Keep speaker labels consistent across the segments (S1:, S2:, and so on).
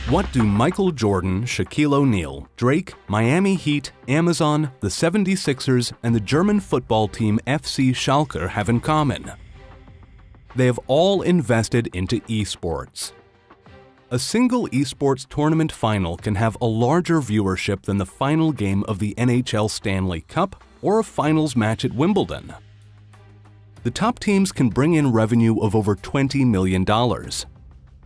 S1: What do Michael Jordan, Shaquille O'Neal, Drake, Miami Heat, Amazon, the 76ers, and the German football team FC Schalke have in common? They have all invested into esports. A single esports tournament final can have a larger viewership than the final game of the NHL Stanley Cup or a finals match at Wimbledon. The top teams can bring in revenue of over $20 million.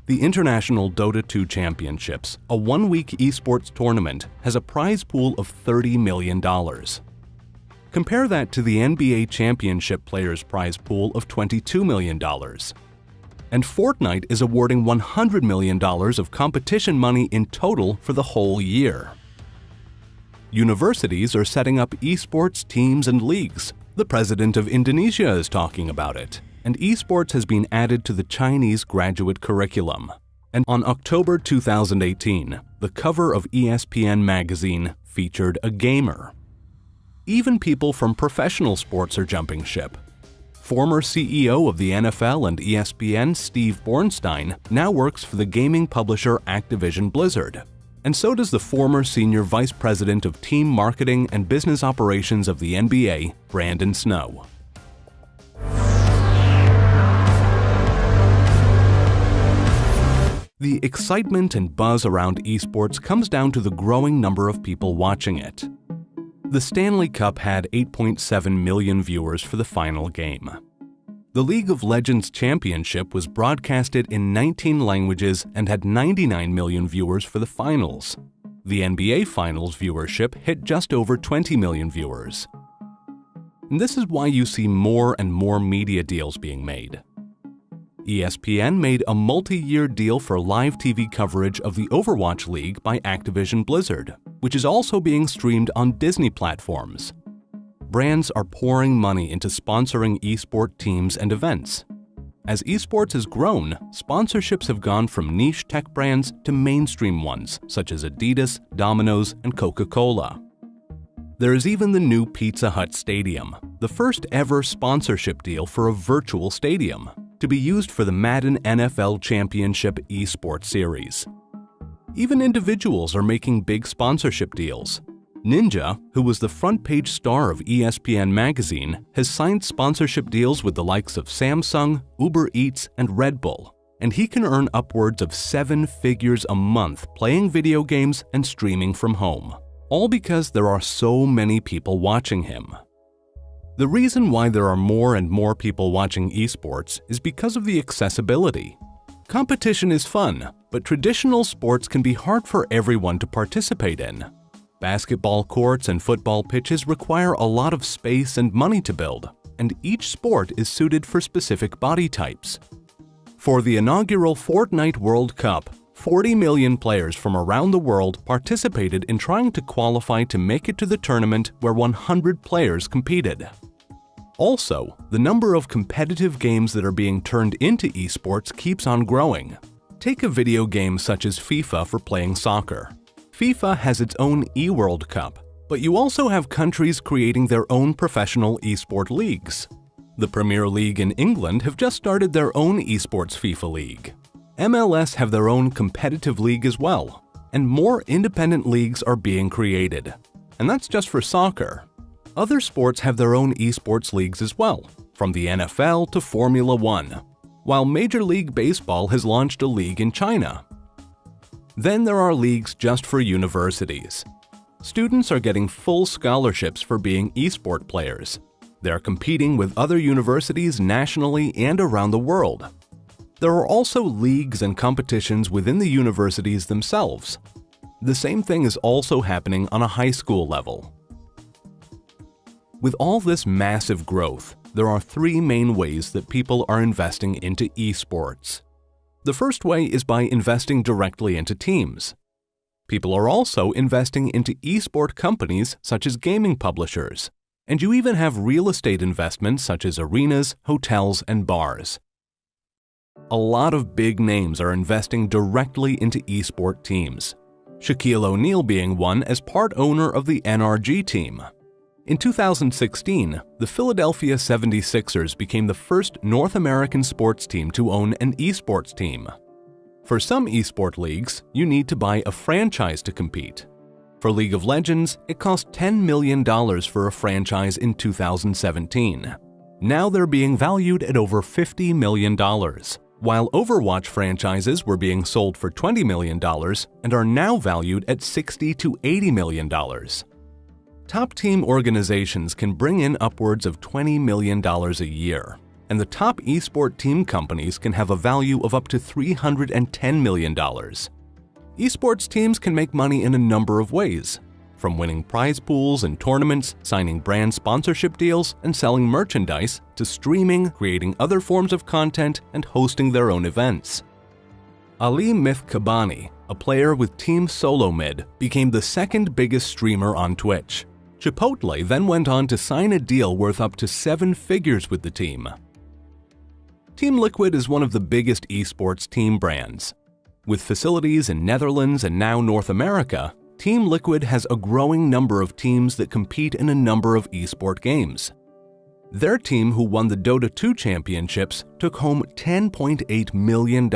S1: The International Dota 2 Championships, a one-week esports tournament, has a prize pool of $30 million. Compare that to the NBA Championship Players' Prize pool of $22 million. And Fortnite is awarding $100 million of competition money in total for the whole year. Universities are setting up esports teams and leagues. The president of Indonesia is talking about it. And esports has been added to the Chinese graduate curriculum. And on October 2018, the cover of ESPN magazine featured a gamer. Even people from professional sports are jumping ship. Former CEO of the NFL and ESPN, Steve Bornstein, now works for the gaming publisher Activision Blizzard. And so does the former senior vice president of team marketing and business operations of the NBA, Brandon Snow. The excitement and buzz around esports comes down to the growing number of people watching it. The Stanley Cup had 8.7 million viewers for the final game. The League of Legends Championship was broadcasted in 19 languages and had 99 million viewers for the finals. The NBA Finals viewership hit just over 20 million viewers. And this is why you see more and more media deals being made. ESPN made a multi-year deal for live TV coverage of the Overwatch League by Activision Blizzard, which is also being streamed on Disney platforms. Brands are pouring money into sponsoring esport teams and events. As esports has grown, sponsorships have gone from niche tech brands to mainstream ones, such as Adidas, Domino's, and Coca-Cola. There is even the new Pizza Hut Stadium, the first ever sponsorship deal for a virtual stadium, to be used for the Madden NFL Championship esports series. Even individuals are making big sponsorship deals. Ninja, who was the front-page star of ESPN magazine, has signed sponsorship deals with the likes of Samsung, Uber Eats, and Red Bull, and he can earn upwards of 7 figures a month playing video games and streaming from home, all because there are so many people watching him. The reason why there are more and more people watching esports is because of the accessibility. Competition is fun, but traditional sports can be hard for everyone to participate in. Basketball courts and football pitches require a lot of space and money to build, and each sport is suited for specific body types. For the inaugural Fortnite World Cup, 40 million players from around the world participated in trying to qualify to make it to the tournament where 100 players competed. Also, the number of competitive games that are being turned into esports keeps on growing. Take a video game such as FIFA for playing soccer. FIFA has its own eWorld Cup, but you also have countries creating their own professional esport leagues. The Premier League in England have just started their own esports FIFA league. MLS have their own competitive league as well, and more independent leagues are being created. And that's just for soccer. Other sports have their own esports leagues as well, from the NFL to Formula One, while Major League Baseball has launched a league in China. Then there are leagues just for universities. Students are getting full scholarships for being esport players. They're competing with other universities nationally and around the world. There are also leagues and competitions within the universities themselves. The same thing is also happening on a high school level. With all this massive growth, there are 3 main ways that people are investing into esports. The first way is by investing directly into teams. People are also investing into esport companies such as gaming publishers. And you even have real estate investments such as arenas, hotels, and bars. A lot of big names are investing directly into esport teams, Shaquille O'Neal being one as part owner of the NRG team. In 2016, the Philadelphia 76ers became the first North American sports team to own an esports team. For some esport leagues, you need to buy a franchise to compete. For League of Legends, it cost $10 million for a franchise in 2017. Now they're being valued at over $50 million, while Overwatch franchises were being sold for $20 million and are now valued at $60 to $80 million. Top team organizations can bring in upwards of $20 million a year, and the top esport team companies can have a value of up to $310 million. Esports teams can make money in a number of ways, from winning prize pools and tournaments, signing brand sponsorship deals, and selling merchandise, to streaming, creating other forms of content, and hosting their own events. Ali Myth Kabani, a player with Team Solo Mid, became the second biggest streamer on Twitch. Chipotle then went on to sign a deal worth up to 7 figures with the team. Team Liquid is one of the biggest esports team brands. With facilities in Netherlands and now North America, Team Liquid has a growing number of teams that compete in a number of esport games. Their team, who won the Dota 2 championships, took home $10.8 million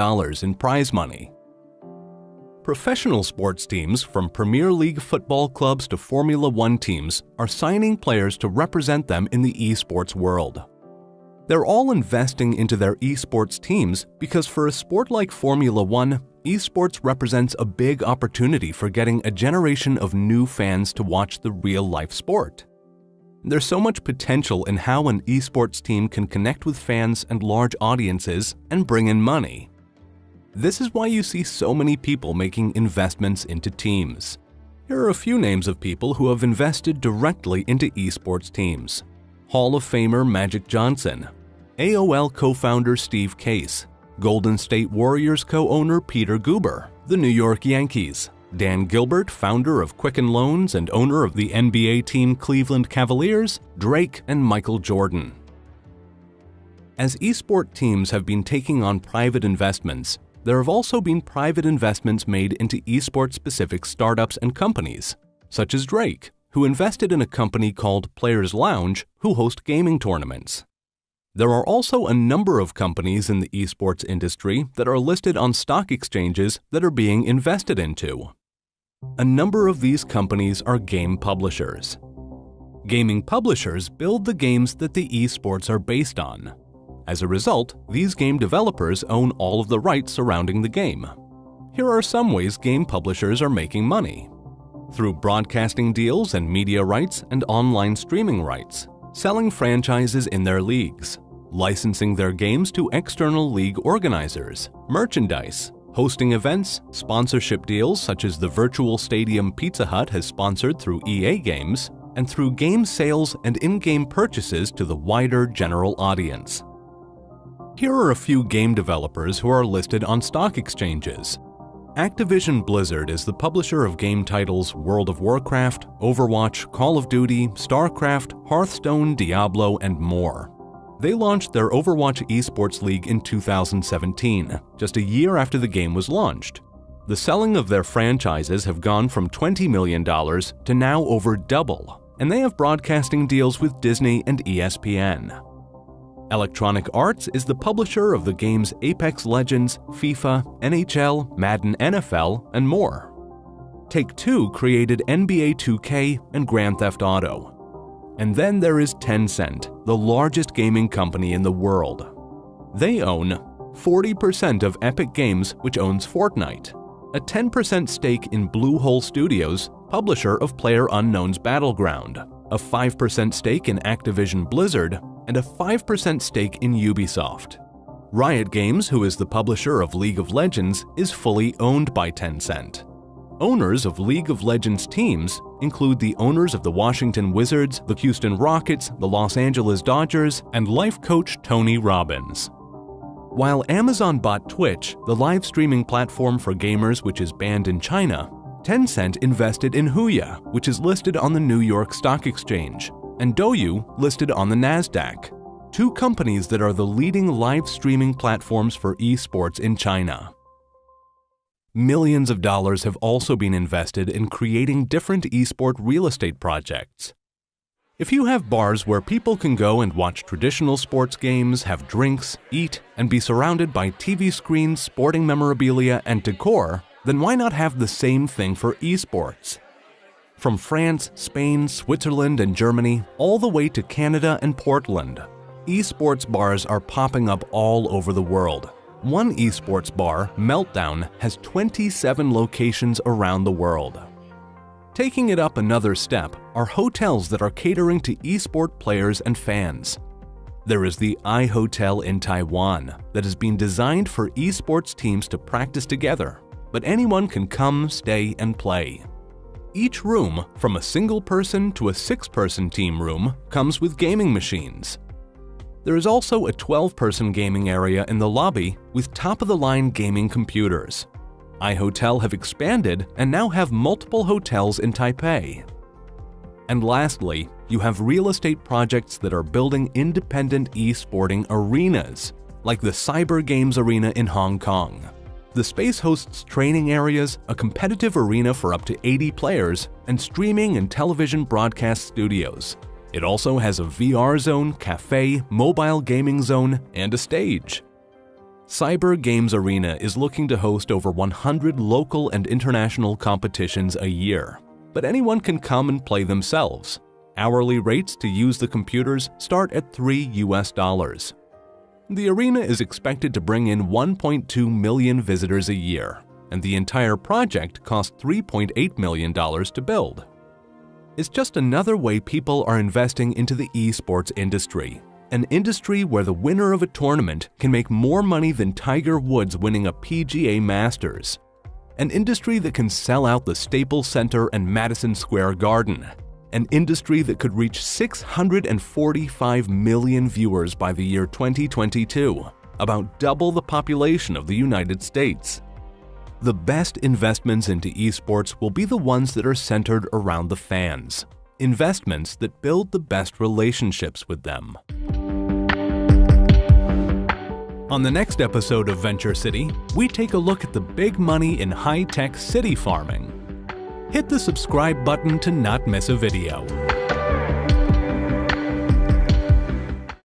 S1: in prize money. Professional sports teams, from Premier League football clubs to Formula One teams, are signing players to represent them in the esports world. They're all investing into their esports teams because for a sport like Formula One, esports represents a big opportunity for getting a generation of new fans to watch the real-life sport. There's so much potential in how an esports team can connect with fans and large audiences and bring in money. This is why you see so many people making investments into teams. Here are a few names of people who have invested directly into esports teams. Hall of Famer Magic Johnson, AOL co-founder Steve Case, Golden State Warriors co-owner Peter Guber, the New York Yankees, Dan Gilbert, founder of Quicken Loans and owner of the NBA team Cleveland Cavaliers, Drake, and Michael Jordan. As esport teams have been taking on private investments, there have also been private investments made into esport-specific startups and companies, such as Drake, who invested in a company called Players Lounge, who host gaming tournaments. There are also a number of companies in the esports industry that are listed on stock exchanges that are being invested into. A number of these companies are game publishers. Gaming publishers build the games that the esports are based on. As a result, these game developers own all of the rights surrounding the game. Here are some ways game publishers are making money: through broadcasting deals and media rights and online streaming rights, selling franchises in their leagues, licensing their games to external league organizers, merchandise, hosting events, sponsorship deals such as the virtual stadium Pizza Hut has sponsored through EA Games, and through game sales and in-game purchases to the wider general audience. Here are a few game developers who are listed on stock exchanges. Activision Blizzard is the publisher of game titles World of Warcraft, Overwatch, Call of Duty, StarCraft, Hearthstone, Diablo, and more. They launched their Overwatch esports league in 2017, just a year after the game was launched. The selling of their franchises have gone from $20 million to now over double, and they have broadcasting deals with Disney and ESPN. Electronic Arts is the publisher of the games Apex Legends, FIFA, NHL, Madden NFL, and more. Take-Two created NBA 2K and Grand Theft Auto. And then there is Tencent, the largest gaming company in the world. They own 40% of Epic Games, which owns Fortnite, a 10% stake in Bluehole Studios, publisher of PlayerUnknown's Battleground, a 5% stake in Activision Blizzard, and a 5% stake in Ubisoft. Riot Games, who is the publisher of League of Legends, is fully owned by Tencent. Owners of League of Legends teams include the owners of the Washington Wizards, the Houston Rockets, the Los Angeles Dodgers, and life coach Tony Robbins. While Amazon bought Twitch, the live streaming platform for gamers which is banned in China, Tencent invested in Huya, which is listed on the New York Stock Exchange, and Douyu, listed on the Nasdaq, two companies that are the leading live streaming platforms for esports in China. Millions of dollars have also been invested in creating different esport real estate projects. If you have bars where people can go and watch traditional sports games, have drinks, eat, and be surrounded by TV screens, sporting memorabilia, and decor, then why not have the same thing for esports? From France, Spain, Switzerland, and Germany, all the way to Canada and Portland, esports bars are popping up all over the world. One esports bar, Meltdown, has 27 locations around the world. Taking it up another step are hotels that are catering to esport players and fans. There is the iHotel in Taiwan that has been designed for esports teams to practice together, but anyone can come, stay, and play. Each room, from a single-person to a 6-person team room, comes with gaming machines. There is also a 12-person gaming area in the lobby with top-of-the-line gaming computers. iHotel have expanded and now have multiple hotels in Taipei. And lastly, you have real estate projects that are building independent esporting arenas, like the Cyber Games Arena in Hong Kong. The space hosts training areas, a competitive arena for up to 80 players, and streaming and television broadcast studios. It also has a VR zone, cafe, mobile gaming zone, and a stage. Cyber Games Arena is looking to host over 100 local and international competitions a year, but anyone can come and play themselves. Hourly rates to use the computers start at $3. The arena is expected to bring in 1.2 million visitors a year, and the entire project cost $3.8 million to build. It's just another way people are investing into the esports industry. An industry where the winner of a tournament can make more money than Tiger Woods winning a PGA Masters. An industry that can sell out the Staples Center and Madison Square Garden. An industry that could reach 645 million viewers by the year 2022, about double the population of the United States. The best investments into esports will be the ones that are centered around the fans. Investments that build the best relationships with them. On the next episode of Venture City, we take a look at the big money in high-tech city farming. Hit the subscribe button to not miss a video.